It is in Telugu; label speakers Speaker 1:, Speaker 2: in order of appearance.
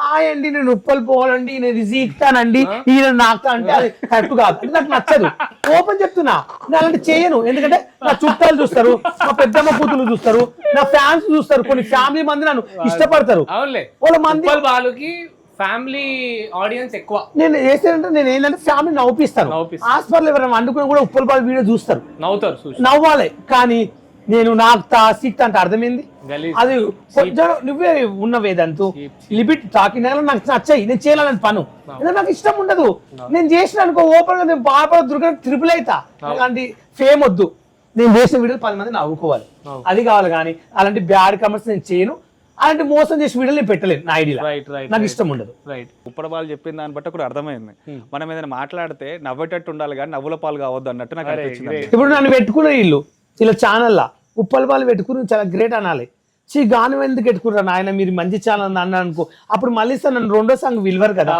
Speaker 1: హాయ్ అండి నేను ఉప్పలు పోవాలండి నేను ఇది ఇస్తానండి ఈయన నాకుతా అంటే అది కరెక్ట్ కాదు అంటే నాకు నచ్చదు. ఓపెన్ చెప్తున్నా, నేను అలాంటి చేయను. ఎందుకంటే నా చుట్టాలు చూస్తారు, మా పెద్దమ్మ కూతురు చూస్తారు, నా ఫ్యాన్స్ చూస్తారు, కొన్ని ఫ్యామిలీ మంది నన్ను ఇష్టపడతారు. వాళ్ళ మంది
Speaker 2: బాలుకి ఫ్యామిలీ ఆడియన్స్ ఎక్కువ.
Speaker 1: నేను చేసేదంటే నేను ఏంటంటే ఫ్యామిలీ నవ్విస్తాను. హాస్పిటల్ ఎవరైనా వండుకుని కూడా ఉప్పల్ బాల్ వీడియో చూస్తారు, నవ్వాలి. కానీ నేను నాకుతా సిక్తా అంటే అర్థమైంది అది కొంచెం నువ్వే ఉన్న వేదంతు లిమిట్ టాకింగ్ నాకు నచ్చాయి. నేను చేయాలని పను ఎందుకంటే నాకు ఇష్టం ఉండదు. నేను చేసిన అనుకో ఓపెన్ గా నేను బాగా దుర్గా ట్రిపుల్ అవుతా. అలాంటి ఫేమ్ వద్దు. నేను చేసిన వీడియోలు 10 మంది నవ్వుకోవాలి, అది కావాలి. కానీ అలాంటి బ్యాడ్ కామెంట్స్ నేను చేయను. అలాంటి మోసం చేసి వీడియోలు నేను పెట్టలేను నా ఐడియా, నాకు ఇష్టం ఉండదు.
Speaker 3: ఉప్పల బాలు చెప్పిన దాన్ని బట్టి కూడా అర్థమైంది. మనం ఏదైనా మాట్లాడితే నవ్వేటట్టు ఉండాలి కానీ నవ్వుల పాలు కావద్దు అన్నట్టు నాకు అనిపించింది.
Speaker 1: ఇప్పుడు నన్ను పెట్టుకున్న వీళ్ళు ఇలా ఛానల్లా ఉప్పల్ బాలు పెట్టుకుని చాలా గ్రేట్ అనాలి. గానం ఎందుకు పెట్టుకున్నారు ఆయన, మీరు మంచి ఛానల్ అన్న అనుకో, అప్పుడు మళ్ళీ సార్ నన్ను రెండో సాంగ్ విలువరు కదా.